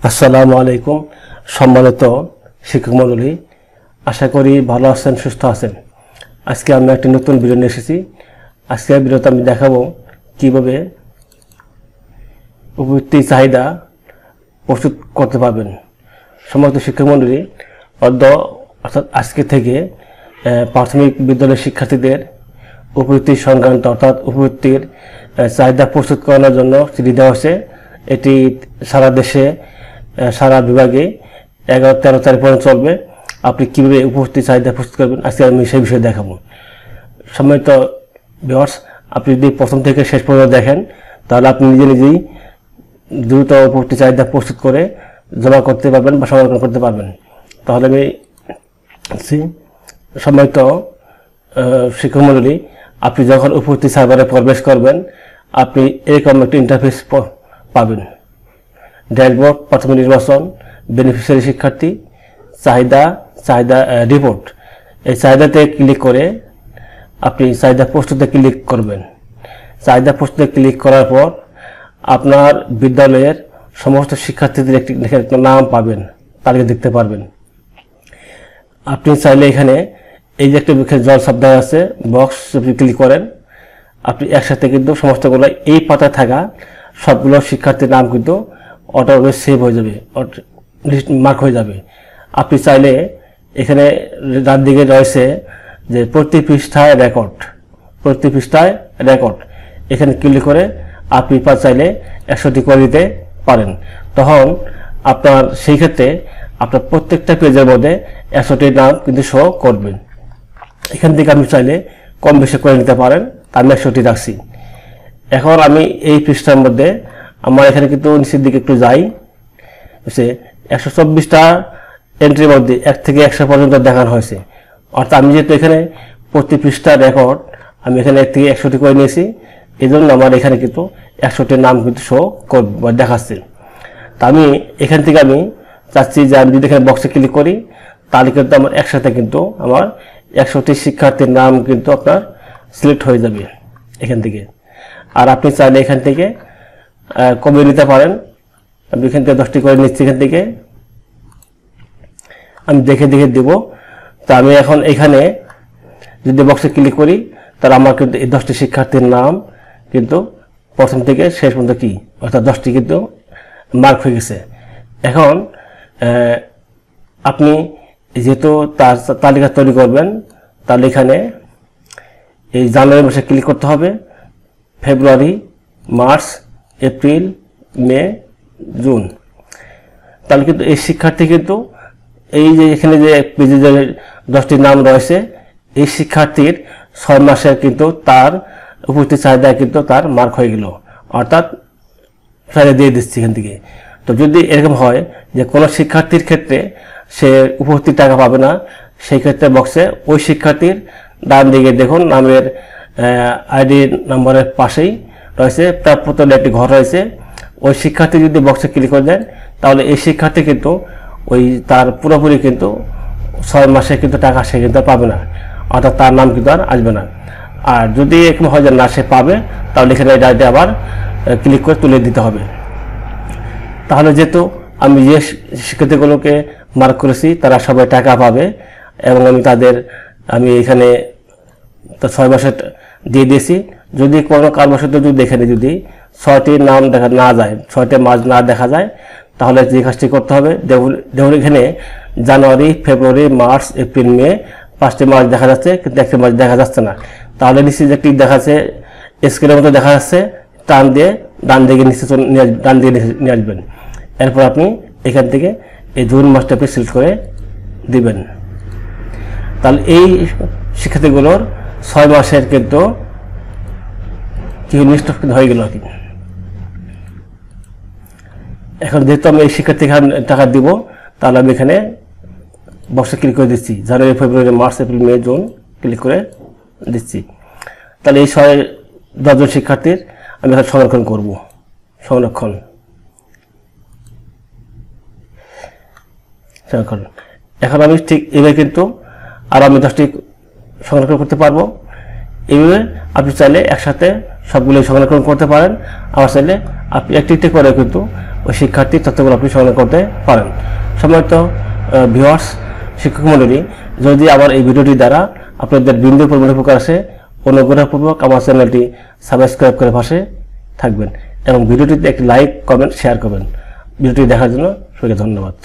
আসসালামু আলাইকুম সম্মানিত শিক্ষক মণ্ডলী, আশা করি ভালো আছেন, সুস্থ আছেন। আজকে আমি একটা নতুন ভিডিও নিয়ে এসেছি। আজকের ভিডিওতে আমি দেখাবো কিভাবে উপবৃত্তি চাহিদা প্রস্তুত করতে পারবেন। সম্মানিত শিক্ষক মণ্ডলী, অর্থাৎ আজকে থেকে প্রাথমিক বিদ্যালয়ের শিক্ষার্থীদের উপবৃত্তি সংক্রান্ত অর্থাৎ উপবৃত্তির চাহিদা প্রস্তুত করানোর জন্য চিঠি দেওয়া হয়েছে। এটি সারা দেশে সারা বিভাগে 11-13 তারিখ পর্যন্ত চলবে। আপনি কীভাবে উপবৃত্তি চাহিদা প্রস্তুত করবেন আজকে আমি সেই বিষয়ে দেখাবো। সম্মানিত ভিউয়ার্স, আপনি যদি প্রথম থেকে শেষ পর্যন্ত দেখেন তাহলে আপনি নিজেই দ্রুত উপবৃত্তি চাহিদা প্রস্তুত করে জমা করতে পারবেন বা সংরক্ষণ করতে পারবেন। তাহলে আমি সম্মানিত শিক্ষক মণ্ডলী, আপনি যখন উপবৃত্তি সার্ভারে প্রবেশ করবেন আপনি এরকম একটি ইন্টারফেস পাবেন। ড্যাশবোর্ড, প্রথমে নির্বাচন, বেনিফিশিয়ারি শিক্ষার্থী, চাহিদা রিপোর্ট। এই চাহিদাতে ক্লিক করে আপনি চাহিদা প্রস্তুতে ক্লিক করবেন। চাহিদা প্রস্তুতে ক্লিক করার পর আপনার বিদ্যালয়ের সমস্ত শিক্ষার্থীদের একটি নাম পাবেন, তালিকা দেখতে পারবেন। আপনি চাইলে এখানে এই যে একটা জল শব্দ আছে বক্স, ক্লিক করেন, আপনি একসাথে কিন্তু সমস্তগুলো এই পাতায় থাকা সবগুলো শিক্ষার্থীর নাম কিন্তু অটোমেটিক সেভ হয়ে যাবে, মার্ক হয়ে যাবে। আপনি চাইলে এখানে ডান দিকে রয়েছে যে প্রতি পৃষ্ঠায় রেকর্ড, এখানে ক্লিক করে আপনি চাইলে 100টি করে দিতে পারেন। তখন আপনার সেই ক্ষেত্রে আপনার প্রত্যেকটা পেজের মধ্যে 100টির নাম কিন্তু শো করবেন। এখান থেকে আপনি চাইলে কম বেশি করে নিতে পারেন। আমি 100টি রাখছি। এখন আমি এই পৃষ্ঠার মধ্যে আমার এখানে কিন্তু নিচের দিকে একটু যাই, 124টা এন্ট্রির মধ্যে 1 থেকে 100 পর্যন্ত দেখানো হয়েছে। অর্থাৎ আমি যেহেতু এখানে প্রতি পৃষ্ঠা রেকর্ড আমি এখানে 1 থেকে 100টি করে নিয়েছি, এই জন্য আমার এখানে কিন্তু 100টির নাম কিন্তু শো দেখাচ্ছে। তা আমি এখান থেকে আমি চাচ্ছি যে আমি যদি এখানে বক্সে ক্লিক করি তাহলে কিন্তু আমার একসাথে কিন্তু আমার 100টি শিক্ষার্থীর নাম কিন্তু আপনার সিলেক্ট হয়ে যাবে এখান থেকে। আর আপনি চাইলে এখান থেকে কমিয়ে নিতে পারেন। আমি এখান থেকে 10টি করে নিচ্ছি। এখান থেকে আমি দেখে দেব। তা আমি এখন এখানে যদি বক্সে ক্লিক করি তাহলে আমার কিন্তু এই 10টি শিক্ষার্থীর নাম কিন্তু প্রথম থেকে শেষ পর্যন্ত কি অর্থাৎ 10টি কিন্তু মার্ক হয়ে গেছে। এখন আপনি যেহেতু তার তালিকা তৈরি করবেন তাহলে এখানে এই জানুয়ারি মাসে ক্লিক করতে হবে, ফেব্রুয়ারি, মার্চ, এপ্রিল, মে, জুন। তাহলে কিন্তু এই শিক্ষার্থী কিন্তু এই যে এখানে যে পেজে যে 10টি নাম রয়েছে এই শিক্ষার্থীর 6 মাসের কিন্তু তার উপবৃত্তি চাহিদা কিন্তু তার মার্ক হয়ে গেল, অর্থাৎ চাহিদা দিয়ে দিচ্ছি এখান থেকে। তো যদি এরকম হয় যে কোনো শিক্ষার্থীর ক্ষেত্রে সে উপবৃত্তির টাকা পাবে না, সেই ক্ষেত্রে বক্সে ওই শিক্ষার্থীর ডান দিকে দেখুন নামের আইডি নম্বরের পাশেই রয়েছে প্রাপ্যতলে একটি ঘর রয়েছে। ওই শিক্ষার্থী যদি বক্সে ক্লিক করে দেন তাহলে এই শিক্ষার্থী কিন্তু ওই তার পুরোপুরি কিন্তু 6 মাসে কিন্তু টাকা সে কিন্তু পাবে না, অর্থাৎ তার নাম কিন্তু আর আসবে না। আর যদি এরকম হয় যে না সে পাবে তাহলে এখানে ডাইরেক্ট আবার ক্লিক করে তুলে দিতে হবে। তাহলে যেহেতু আমি যে শিক্ষার্থীগুলোকে মার্ক করেছি তারা সবাই টাকা পাবে এবং আমি এখানে 6 মাসে দিয়ে দিয়েছি। যদি কোনো কারণবশত যদি এখানে যদি 6টির নাম দেখা না যায়, 6টি মাস না দেখা যায় তাহলে যে কাজটি করতে হবে, দেখুন এখানে জানুয়ারি, ফেব্রুয়ারি, মার্চ, এপ্রিল, মে 5টি মাস দেখা যাচ্ছে কিন্তু 1টি মাস দেখা যাচ্ছে না। তাহলে নিচে যে একটি দেখাচ্ছে স্কেলের মতো দেখা যাচ্ছে, টান দিয়ে ডান দিকে নিয়ে আসবেন। এরপর আপনি এখান থেকে এই জুন মাসটা আপনি সিলেক্ট করে দিবেন। তাহলে এই শিক্ষার্থীগুলোর 6 মাসের কিন্তু কি লিস্ট হয়ে গেল আর কি। এখন যেহেতু আমি এই শিক্ষার্থীকে টাকা দিব তাহলে আমি এখানে বক্সে ক্লিক করে দিচ্ছি, জানুয়ারি, ফেব্রুয়ারি, মার্চ, এপ্রিল, মে, জুন ক্লিক করে দিচ্ছি। তাহলে এই 10 জন শিক্ষার্থীর আমি এখন সংরক্ষণ করব। এখন আমি ঠিক এভাবে কিন্তু আর আমি 10টি সংরক্ষণ করতে পারবো। এইভাবে আপনি চাইলে একসাথে সবগুলো সংরক্ষণ করতে পারেন। আবার চাইলে আপনি একটি করে কিন্তু ওই শিক্ষার্থীর তথ্যগুলো আপনি সংগ্রহ করতে পারেন। সম্মানিত ভিউয়ার্স, শিক্ষক মণ্ডলী, যদি আমার এই ভিডিওটি দ্বারা আপনাদের বিন্দু পরিমাণ উপকার আসে, অনুগ্রহপূর্বক আমার চ্যানেলটি সাবস্ক্রাইব করে পাশে থাকবেন এবং ভিডিওটিতে একটি লাইক, কমেন্ট, শেয়ার করবেন। ভিডিওটি দেখার জন্য সবাইকে ধন্যবাদ।